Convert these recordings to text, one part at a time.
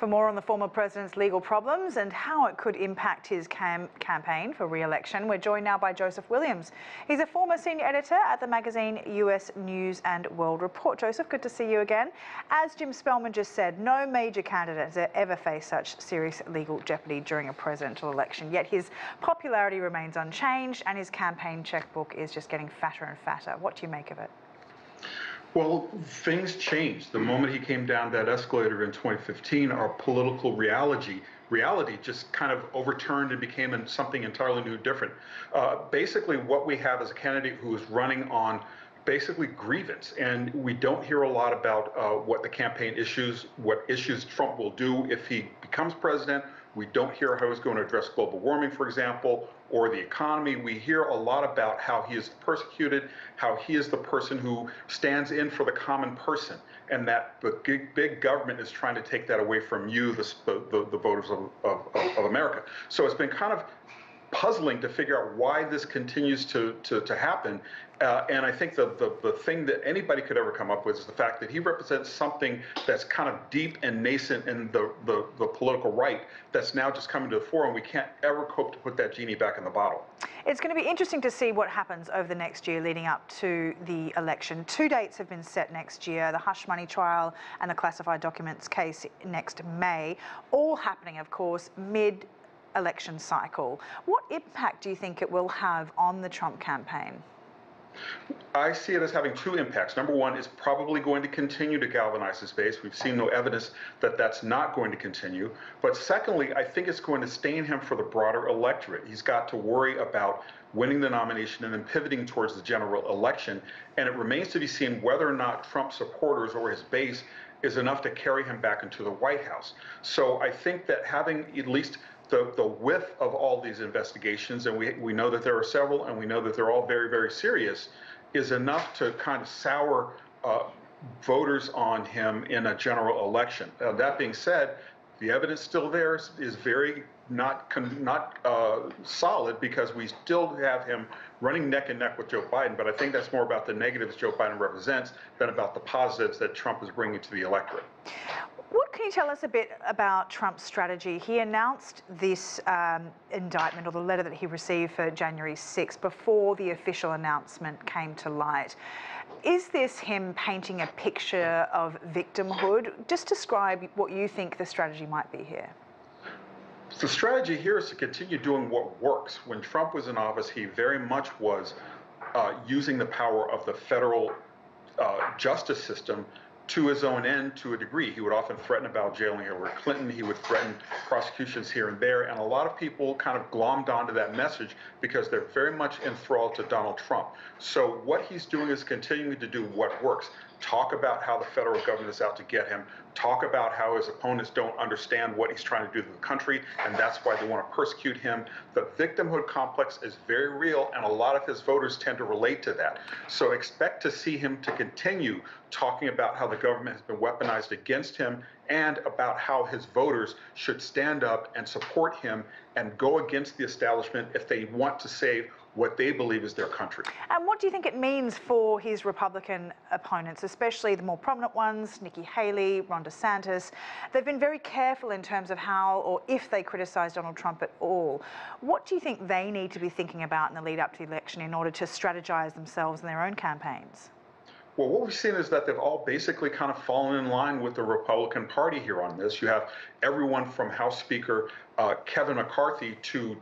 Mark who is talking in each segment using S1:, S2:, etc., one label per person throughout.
S1: For more on the former president's legal problems and how it could impact his campaign for re-election, we're joined now by Joseph Williams. He's a former senior editor at the magazine US News and World Report. Joseph, good to see you again. As Jim Spellman just said, no major candidate has ever faced such serious legal jeopardy during a presidential election, yet his popularity remains unchanged and his campaign checkbook is just getting fatter and fatter. What do you make of it?
S2: Well, things changed. The moment he came down that escalator in 2015, our political reality just kind of overturned and became something entirely new, different. Basically, what we have is a candidate who is running on basically grievance, and we don't hear a lot about what the campaign issues, what issues Trump will do if he becomes president. We don't hear how he's going to address global warming, for example, or the economy. We hear a lot about how he is persecuted, how he is the person who stands in for the common person, and that the big government is trying to take that away from you, the voters of America. So it's been kind of puzzling to figure out why this continues to happen. And I think the thing that anybody could ever come up with is the fact that he represents something that's kind of deep and nascent in the political right that's now just coming to the fore, and we can't ever hope to put that genie back in the bottle.
S1: It's going to be interesting to see what happens over the next year leading up to the election. Two dates have been set next year, the hush money trial and the classified documents case next May, all happening, of course, mid-election cycle. What impact do you think it will have on the Trump campaign?
S2: I see it as having two impacts. Number one, is probably going to continue to galvanize his base. We've seen no evidence that that's not going to continue. But secondly, I think it's going to stain him for the broader electorate. He's got to worry about winning the nomination and then pivoting towards the general election. And it remains to be seen whether or not Trump supporters or his base is enough to carry him back into the White House. So I think that having at least the width of all these investigations, and we know that there are several, and we know that they're all very, very serious, is enough to kind of sour voters on him in a general election. That being said, the evidence still there is very not solid, because we still have him running neck and neck with Joe Biden. But I think that's more about the negatives Joe Biden represents than about the positives that Trump is bringing to the electorate.
S1: What can you tell us a bit about Trump's strategy? He announced this indictment, or the letter that he received for January 6th, before the official announcement came to light. Is this him painting a picture of victimhood? Just describe what you think the strategy might be here.
S2: The strategy here is to continue doing what works. When Trump was in office, he very much was using the power of the federal justice system to his own end to a degree. He would often threaten about jailing Hillary Clinton. He would threaten prosecutions here and there. And a lot of people kind of glommed onto that message because they're very much enthralled to Donald Trump. So what he's doing is continuing to do what works. Talk about how the federal government is out to get him. Talk about how his opponents don't understand what he's trying to do to the country, and that's why they want to persecute him. The victimhood complex is very real, and a lot of his voters tend to relate to that. So expect to see him to continue talking about how the government has been weaponized against him, and about how his voters should stand up and support him and go against the establishment if they want to save what they believe is their country.
S1: And what do you think it means for his Republican opponents, especially the more prominent ones, Nikki Haley, Ron DeSantis? They've been very careful in terms of how or if they criticise Donald Trump at all. What do you think they need to be thinking about in the lead up to the election in order to strategise themselves in their own campaigns?
S2: Well, what we've seen is that they've all basically kind of fallen in line with the Republican Party here on this. You have everyone from House Speaker Kevin McCarthy to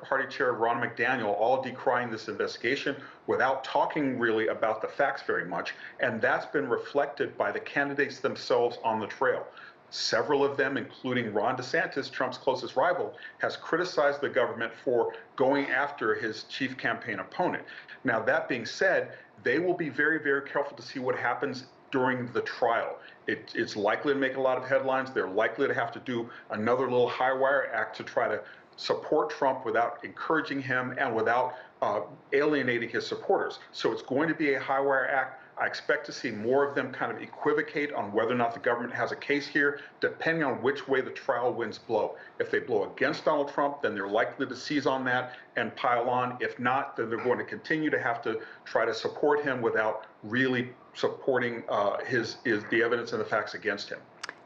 S2: Party Chair Ron McDaniel all decrying this investigation without talking really about the facts very much. And that's been reflected by the candidates themselves on the trail. Several of them, including Ron DeSantis, Trump's closest rival, has criticized the government for going after his chief campaign opponent. Now, that being said, they will be very, very careful to see what happens during the trial. It's likely to make a lot of headlines. They're likely to have to do another little high wire act to try to support Trump without encouraging him and without alienating his supporters. So it's going to be a high wire act. I expect to see more of them kind of equivocate on whether or not the government has a case here, depending on which way the trial winds blow. If they blow against Donald Trump, then they're likely to seize on that and pile on. If not, then they're going to continue to have to try to support him without really supporting the evidence and the facts against him.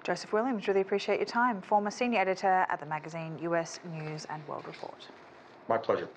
S1: Joseph Williams, really appreciate your time. Former senior editor at the magazine US News and World Report.
S2: My pleasure.